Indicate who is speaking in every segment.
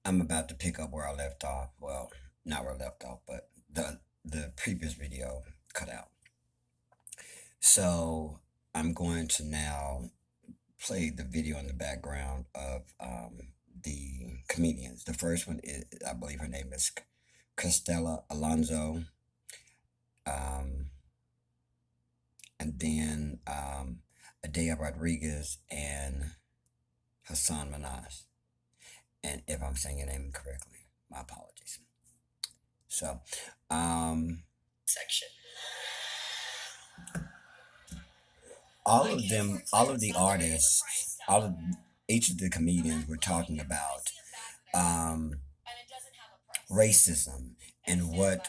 Speaker 1: I'm about to pick up where I left off. Well, not where I left off, but the previous video cut out. So I'm going to now play the video in the background of the comedians. The first one is, I believe her name is Cristela Alonso, um, and then Adea Rodriguez and Hassan Minaj. And if I'm saying your name correctly, my apologies. So, section. All of them, all of the artists, all of each of the comedians were talking about um, racism and what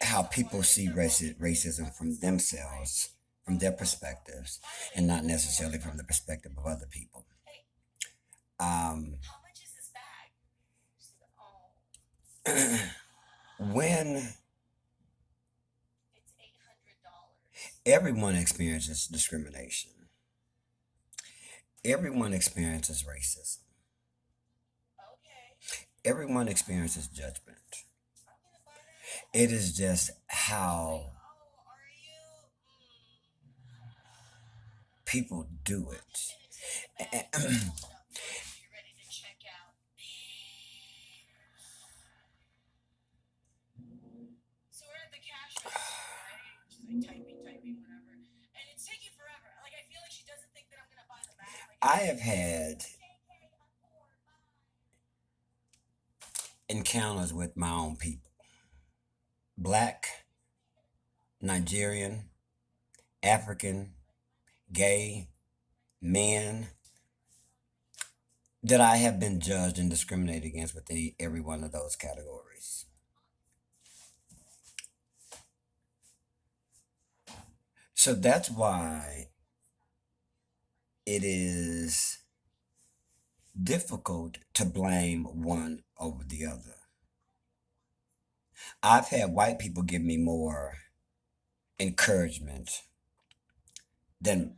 Speaker 1: how people see racism from themselves, from their perspectives, and not necessarily from the perspective of other people. Um, when everyone experiences discrimination, everyone experiences racism, everyone experiences judgment. It is just how people do it. I have had encounters with my own people, black, Nigerian, African, gay, men, that I have been judged and discriminated against within every one of those categories. So that's why it is difficult to blame one over the other. I've had white people give me more encouragement than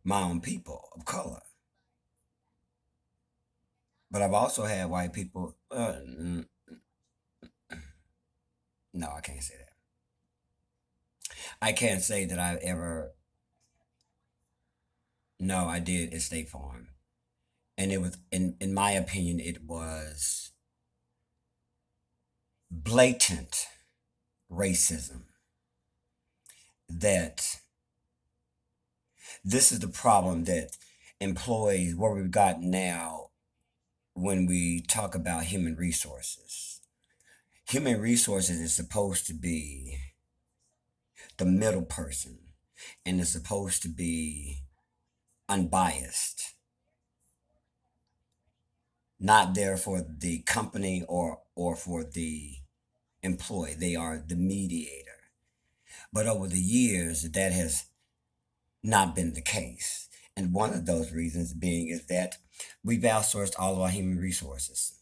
Speaker 1: my own people of color. But I've also had white people. No, I can't say that. I can't say that I've ever. No, I did at State Farm, and it was, in my opinion, it was blatant racism. That this is the problem that employees, what we've got now, when we talk about human resources. Human resources is supposed to be the middle person, and it's supposed to be unbiased, not there for the company or for the employee. They are the mediator. But over the years, that has not been the case. And one of those reasons being is that we've outsourced all of our human resources.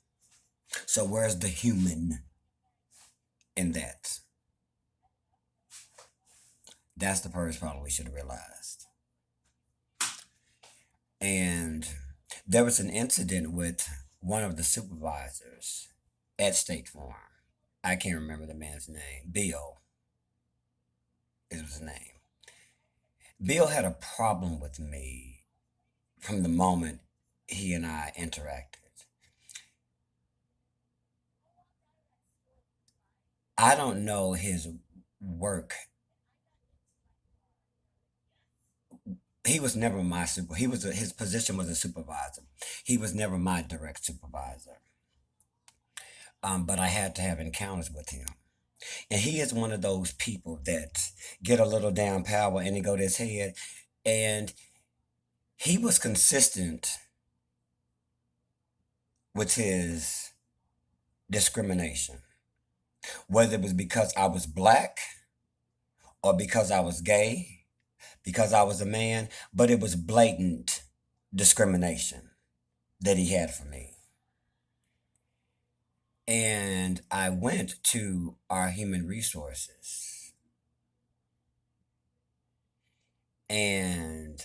Speaker 1: So where's the human in that? That's the first problem we should have realized. And there was an incident with one of the supervisors at State Farm. I can't remember the man's name. Bill is his name. Bill had a problem with me from the moment he and I interacted. I don't know his work. He was never my super. His position was a supervisor. He was never my direct supervisor. But I had to have encounters with him. And he is one of those people that get a little down power and they go to his head. And he was consistent with his discrimination, whether it was because I was black or because I was gay, because I was a man, but it was blatant discrimination that he had for me. And I went to our human resources and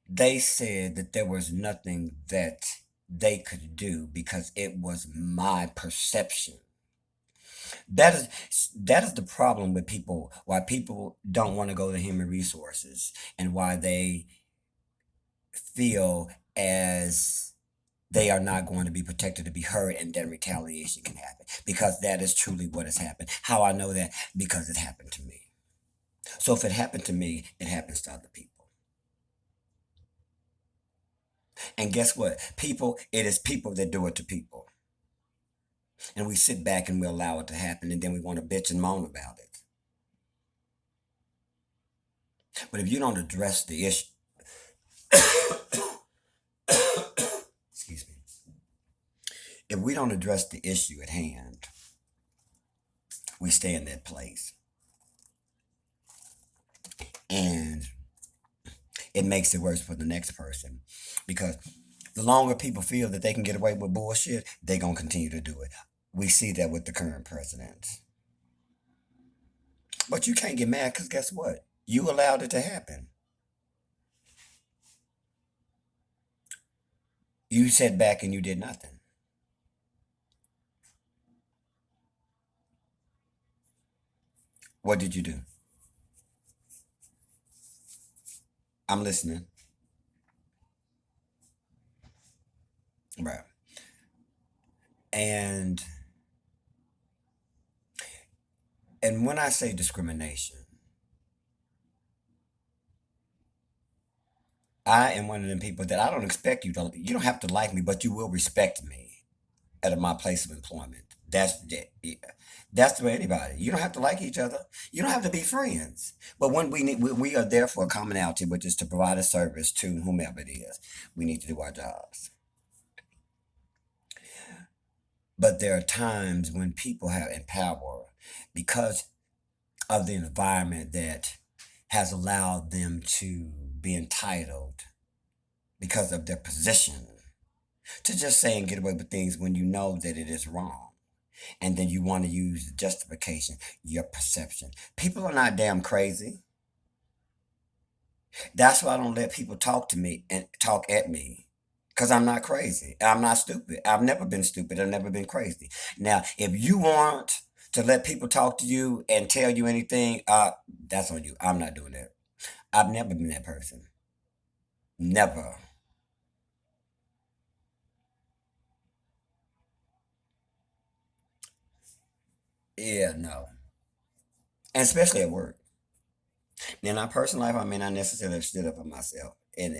Speaker 1: they said that there was nothing that they could do because it was my perception. That is the problem with people, why people don't want to go to human resources, and why they feel as they are not going to be protected to be heard, and then retaliation can happen, because that is truly what has happened. How I know that? Because it happened to me. So if it happened to me, it happens to other people. And guess what? People, it is people that do it to people. And we sit back and we allow it to happen, and then we want to bitch and moan about it. But if you don't address the issue, excuse me, if we don't address the issue at hand, we stay in that place. And it makes it worse for the next person, because the longer people feel that they can get away with bullshit, they're going to continue to do it. We see that with the current president. But you can't get mad, because guess what? You allowed it to happen. You sat back and you did nothing. What did you do? I'm listening. Right. And when I say discrimination, I am one of them people that I don't expect you don't have to like me, but you will respect me at my place of employment. Yeah. That's for anybody. You don't have to like each other. You don't have to be friends. But when we are there for a commonality, which is to provide a service to whomever it is, we need to do our jobs. But there are times when people have in power, because of the environment that has allowed them to be entitled because of their position, to just say and get away with things when you know that it is wrong. And then you want to use the justification, your perception. People are not damn crazy. That's why I don't let people talk to me and talk at me. Because I'm not crazy. I'm not stupid. I've never been stupid. I've never been crazy. Now, if you want to let people talk to you and tell you anything, that's on you. I'm not doing that. I've never been that person. Never. Yeah, no. And especially at work. In my personal life, I may not necessarily have stood up for myself. And